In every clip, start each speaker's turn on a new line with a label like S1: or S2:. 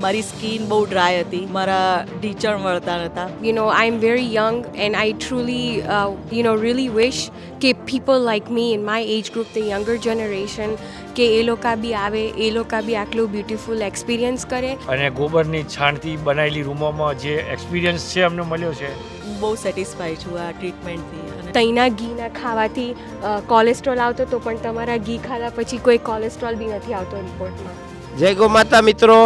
S1: મારી સ્કિન બહુ ડ્રાય હતી, મારા ઢીંચણ વળતા નહોતા.
S2: I'm very young and I truly, really wish કે people like me in my age group, the younger generation, કે એ લોકો બી આવે, એ લોકો બી આટલું બ્યુટીફુલ એક્સપિરિયન્સ કરે.
S3: અને ગોબરની છાણથી બનાવેલી રૂમોમાં જે એક્સપિરિયન્સ છે અમને મળ્યો છે.
S1: હું બહુ સેટિસ્ફાઈ છું આ ટ્રીટમેન્ટથી. અને
S2: તઈના ઘીના ખાવાથી કોલેસ્ટ્રોલ આવતો તો પણ તમારા ઘી ખાધા પછી કોઈ કોલેસ્ટ્રોલ બી નથી આવતો રિપોર્ટમાં.
S4: જય ગૌ માતા મિત્રો.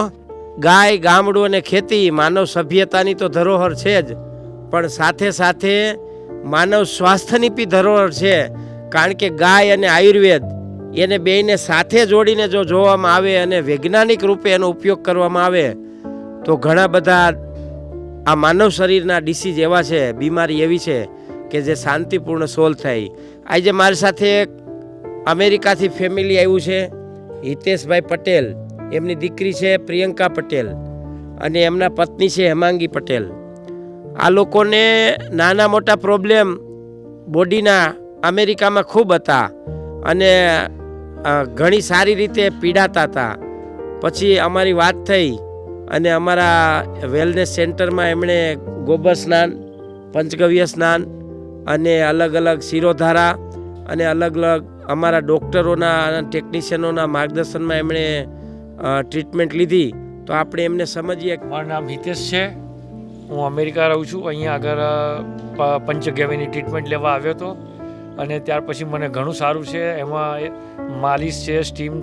S4: ગાય, ગામડું અને ખેતી માનવ સભ્યતાની તો ધરોહર છે જ, પણ સાથે સાથે માનવ સ્વાસ્થ્યની બી ધરોહર છે. કારણ કે ગાય અને આયુર્વેદ એને બેયને સાથે જોડીને જો જોવામાં આવે અને વૈજ્ઞાનિક રૂપે એનો ઉપયોગ કરવામાં આવે તો ઘણા બધા આ માનવ શરીરના ડિસીઝ એવા છે, બીમારી એવી છે કે જે શાંતિપૂર્ણ સોલ્વ થાય. આજે મારી સાથે એક અમેરિકાથી ફેમિલી આવ્યું છે, હિતેશભાઈ પટેલ. એમની દીકરી છે પ્રિયંકા પટેલ અને એમના પત્ની છે હેમાંગી પટેલ. આ લોકોને નાના મોટા પ્રોબ્લેમ બોડીના અમેરિકામાં ખૂબ હતા અને ઘણી સારી રીતે પીડાતા હતા. પછી અમારી વાત થઈ અને અમારા વેલનેસ સેન્ટરમાં એમણે ગોબર સ્નાન, પંચગવ્ય સ્નાન અને અલગ અલગ શિરોધારા અને અલગ અલગ અમારા ડૉક્ટરોના અને ટેકનિશિયનોના માર્ગદર્શનમાં એમણે ટ્રીટમેન્ટ લીધી. તો આપણે એમને સમજીએ.
S3: મારું નામ હિતેશ છે, હું અમેરિકા રહું છું. અહીંયા આગળ પંચગવ્યની ટ્રીટમેન્ટ લેવા આવ્યો હતો અને ત્યાર પછી મને ઘણું સારું છે. એમાં માલિશ છે, સ્ટીમ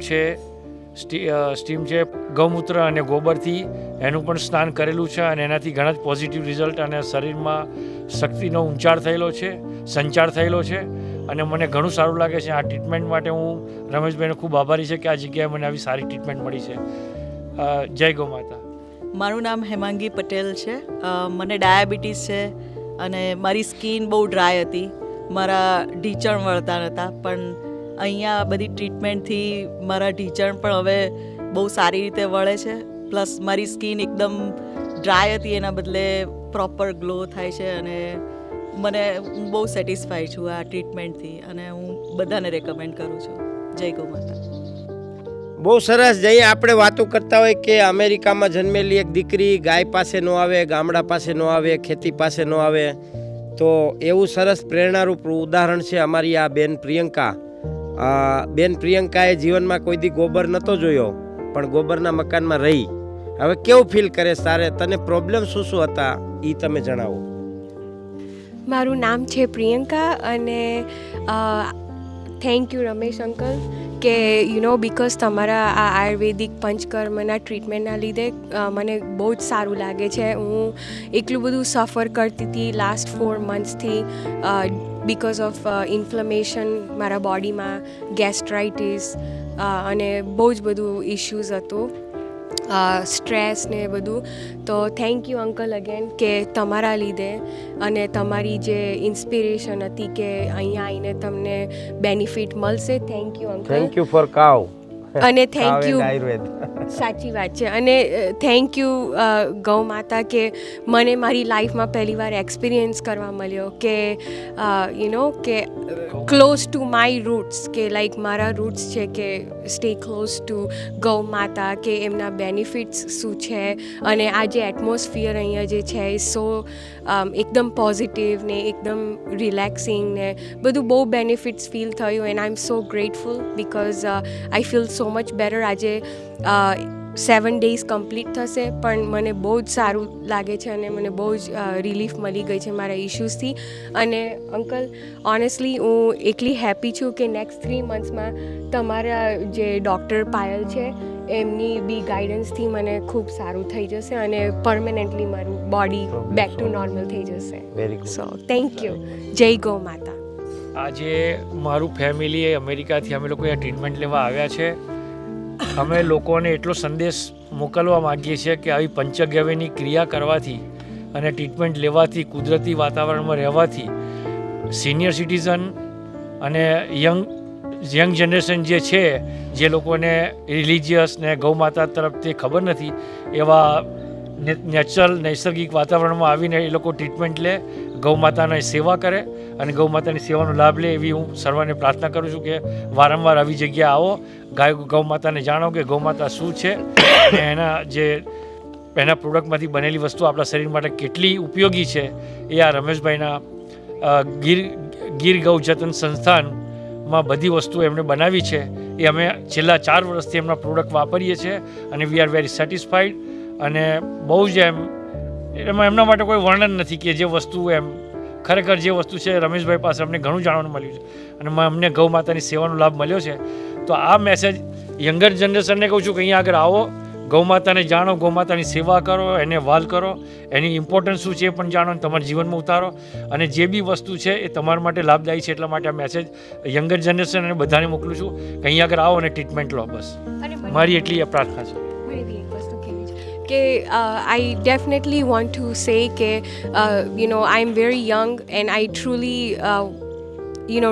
S3: છે, ગૌમૂત્ર અને ગોબરથી એનું પણ સ્નાન કરેલું છે અને એનાથી ઘણા જ પોઝિટિવ રિઝલ્ટ અને શરીરમાં શક્તિનો ઊંચાણ થયેલો છે, સંચાર થયેલો છે અને મને ઘણું સારું લાગે છે. આ ટ્રીટમેન્ટ માટે હું રમેશભાઈનો ખૂબ આભારી છે કે આ જગ્યાએ મને આવી સારી ટ્રીટમેન્ટ મળી છે. જય ગૌ માતા.
S1: મારું નામ હેમાંગી પટેલ છે. મને ડાયાબિટીસ છે અને મારી સ્કિન બહુ ડ્રાય હતી, મારા ઢીંચણ વળતા નહોતા. પણ અહીંયા બધી ટ્રીટમેન્ટથી મારા ઢીંચણ પણ હવે બહુ સારી રીતે વળે છે. પ્લસ મારી સ્કિન એકદમ ડ્રાય હતી એના બદલે પ્રોપર ગ્લો થાય છે અને હું બહુ સેટિસ્ફાઈ છું આ ટ્રીટમેન્ટથી અને હું બધાને રેકમેન્ડ કરું છું. જય ગૌ માતા.
S4: બહુ સરસ. જઈએ આપણે વાતો કરતા હોય કે અમેરિકામાં જન્મેલી એક દીકરી ગાય પાસે ન આવે, ગામડા પાસે ન આવે, ખેતી પાસે ન આવે, તો એવું સરસ પ્રેરણારૂપ ઉદાહરણ છે અમારી આ બેન પ્રિયંકા. બેન પ્રિયંકાએ જીવનમાં કોઈ દી ગોબર નહોતો જોયો પણ ગોબરના મકાનમાં રહી. હવે કેવું ફીલ કરે તારે? તને પ્રોબ્લેમ શું શું હતા એ તમે જણાવો.
S2: મારું નામ છે પ્રિયંકા અને થેન્ક યુ રમેશ અંકલ કે બિકોઝ તમારા આ આયુર્વેદિક પંચકર્મના ટ્રીટમેન્ટના લીધે મને બહુ જ સારું લાગે છે. હું એટલું બધું સફર કરતી હતી લાસ્ટ 4 મંથ્સથી બિકોઝ ઓફ ઇન્ફ્લેમેશન મારા બોડીમાં, ગેસ્ટ્રાઇટિસ અને બહુ જ બધું ઇશ્યુઝ હતું, સ્ટ્રેસ ને બધું. તો થેન્ક યુ અંકલ અગેન કે તમારા લીધે અને તમારી જે ઇન્સ્પિરેશન હતી કે અહીંયા આવીને તમને બેનિફિટ મળશે. Thank you uncle.
S4: Thank you for કાવ.
S2: અને થેન્ક યુ,
S4: આયુર્વેદ.
S2: સાચી વાત છે. અને થેન્ક યુ ગૌ માતા કે મને મારી લાઈફમાં પહેલી વાર એક્સપિરિયન્સ કરવા મળ્યો કે કે ક્લોઝ ટુ માય રૂટ્સ, કે લાઈક મારા રૂટ્સ છે કે સ્ટે ક્લોઝ ટુ ગૌ માતા, કે એમના બેનિફિટ્સ શું છે અને આ જે એટમોસ્ફિયર અહીંયા જે છે એ સો એકદમ પોઝિટિવ ને એકદમ રિલેક્સિંગ ને બધું બહુ બેનિફિટ્સ ફીલ થયું. And I am so grateful because I feel so much better. આજે 7 days કમ્પ્લીટ થશે પણ મને બહુ જ સારું લાગે છે અને મને બહુ જ રિલીફ મળી ગઈ છે મારા ઇશ્યુઝથી. અને અંકલ ઓનેસ્ટલી હું એટલી હેપી છું કે નેક્સ્ટ 3 મંથ્સમાં તમારા જે ડૉક્ટર પાયલ છે એમની બી ગાઈડન્સથી મને ખૂબ સારું થઈ જશે અને પરમેનન્ટલી મારું બોડી બેક ટુ નોર્મલ થઈ જશે.
S4: Very good.
S2: So thank you. જય ગૌ માતા.
S3: આજે મારું ફેમિલી અમેરિકાથી અમે લોકો અહીંયા ટ્રીટમેન્ટ લેવા આવ્યા છે. અમે લોકોને એટલો સંદેશ મોકલવા માગીએ છીએ કે આવી પંચગવ્યની ક્રિયા કરવાથી અને ટ્રીટમેન્ટ લેવાથી, કુદરતી વાતાવરણમાં રહેવાથી સિનિયર સિટીઝન અને યંગ જનરેશન જે છે, જે લોકોને રિલિજિયસ ને ગૌ માતા તરફથી ખબર નથી, એવા નૈસર્ગિક વાતાવરણમાં આવીને એ લોકો ટ્રીટમેન્ટ લે, ગૌ માતાની સેવા કરે અને ગૌ માતાની સેવાનો લાભ લે એવી હું સર્વને પ્રાર્થના કરું છું કે વારંવાર આવી જગ્યા આવો, ગૌ માતાને જાણો કે ગૌ માતા શું છે અને એના જે એના પ્રોડક્ટમાંથી બનેલી વસ્તુ આપણા શરીર માટે કેટલી ઉપયોગી છે એ આ રમેશભાઈના ગીર ગૌ જતન સંસ્થાનમાં બધી વસ્તુઓ એમણે બનાવી છે. એ અમે છેલ્લા 4 વર્ષથી એમના પ્રોડક્ટ વાપરીએ છીએ અને વી આર વેરી સેટિસ્ફાઈડ. અને બહુ જ એમાં એમના માટે કોઈ વર્ણન નથી કે જે વસ્તુ ખરેખર જે વસ્તુ છે રમેશભાઈ પાસે અમને ઘણું જાણવાનું મળ્યું છે અને અમને ગૌ માતાની સેવાનો લાભ મળ્યો છે. તો આ મેસેજ યંગર જનરેશનને કહું છું કે અહીંયા આગળ આવો, ગૌ માતાને જાણો, ગૌ માતાની સેવા કરો, એને વાલ કરો, એની ઇમ્પોર્ટન્સ શું છે એ પણ જાણો અને તમારા જીવનમાં ઉતારો. અને જે બી વસ્તુ છે એ તમારા માટે લાભદાયી છે. એટલા માટે આ મેસેજ યંગર જનરેશન અને બધાને મોકલું છું કે અહીંયા આગળ આવો અને ટ્રીટમેન્ટ લો. બસ મારી એટલી પ્રાર્થના છે.
S2: કે I definitely want to say કે I'm very young and I truly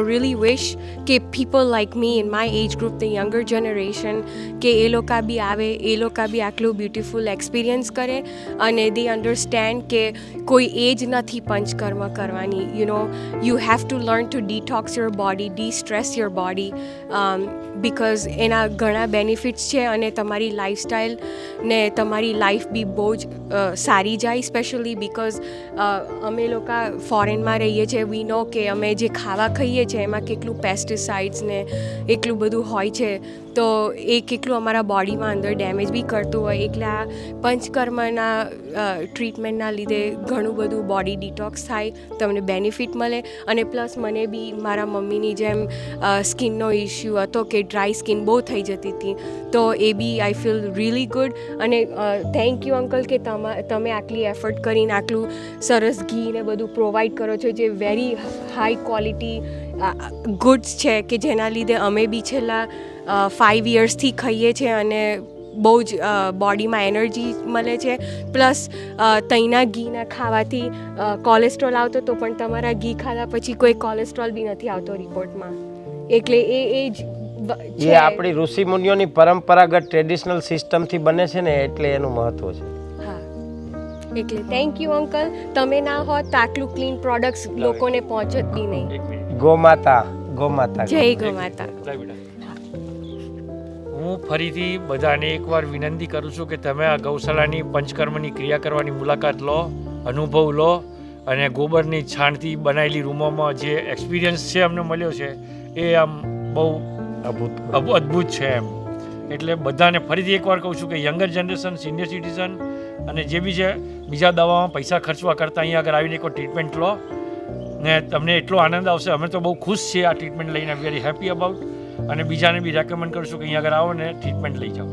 S2: really wish કે people like me in my age group, the younger generation, કે એ લોકો બી આવે, એ લોકો બી આટલું બ્યુટિફુલ એક્સપિરિયન્સ કરે અને they understand કે કોઈ એજ નથી પંચકર્મ કરવાની. You have to learn to detox your body, de-stress your body, because એના ઘણા બેનિફિટ્સ છે અને તમારી લાઈફસ્ટાઈલ ને તમારી લાઈફ બી બહુ જ સારી જાય. સ્પેશિયલી બિકોઝ અમે લોકો ફોરેનમાં રહીએ છીએ, વી નો કે અમે જે ખાવા ખાઈએ છીએ એમાં કેટલું પેસ્ટિસાઇડ્સ ને એટલું બધું હોય છે, તો એ કેટલું અમારા બોડીમાં અંદર ડેમેજ બી કરતું હોય. એટલે આ પંચકર્મના ટ્રીટમેન્ટના લીધે ઘણું બધું બોડી ડિટોક્સ થાય, તમને બેનિફિટ મળે. અને પ્લસ મને બી મારા મમ્મીની જેમ સ્કિનનો ઇસ્યુ હતો કે ડ્રાય સ્કિન બહુ થઈ જતી હતી, તો એ બી આઈ ફીલ રિયલી ગુડ. અને થેન્ક યુ અંકલ કે તમે આટલી એફર્ટ કરીને આટલું સરસ ઘી ને બધું પ્રોવાઈડ કરો છો, જે વેરી હાઈ ક્વોલિટી ગુડ્સ છે કે જેના લીધે અમે બી છેલ્લા 5 yearsથી ખાઈએ છીએ અને બહુ જ બોડીમાં એનર્જી મળે છે. પ્લસ તઈના ઘીના ખાવાથી કોલેસ્ટ્રોલ આવતો તો પણ તમારા ઘી ખાધા પછી કોઈ કોલેસ્ટ્રોલ બી નથી આવતો રિપોર્ટમાં. એટલે એ
S4: આપણી ઋષિ મુનિઓની પરંપરાગત ટ્રેડિશનલ સિસ્ટમથી બને છે ને, એટલે એનું મહત્વ છે.
S2: એટલે થેન્ક યુ અંકલ, તમે ના હોત તો આટલું ક્લીન પ્રોડક્ટ્સ લોકોને પહોંચત બી નહીં.
S4: ગોમાતા
S2: જય ગો માતા.
S3: હું ફરીથી બધાને એકવાર વિનંતી કરું છું કે તમે આ ગૌશાળાની પંચકર્મની ક્રિયા કરવાની મુલાકાત લો, અનુભવ લો અને ગોબરની છાણથી બનાવેલી રૂમોમાં જે એક્સપિરિયન્સ છે અમને મળ્યો છે એ આમ બહુ અદ્ભુત છે એટલે બધાને ફરીથી એકવાર કહું છું કે યંગર જનરેશન, સિનિયર સિટીઝન અને જે બી છે બીજા દવામાં પૈસા ખર્ચવા કરતાં અહીંયા આગળ આવીને કોઈ ટ્રીટમેન્ટ લો ને તમને એટલો આનંદ આવશે. અમે તો બહુ ખુશ છીએ આ ટ્રીટમેન્ટ લઈને, વેરી હેપી અબાઉટ. અને બીજાને બી રેકમેન્ડ કરશું કે અહીંયા આગળ આવો ને ટ્રીટમેન્ટ લઈ જાઓ.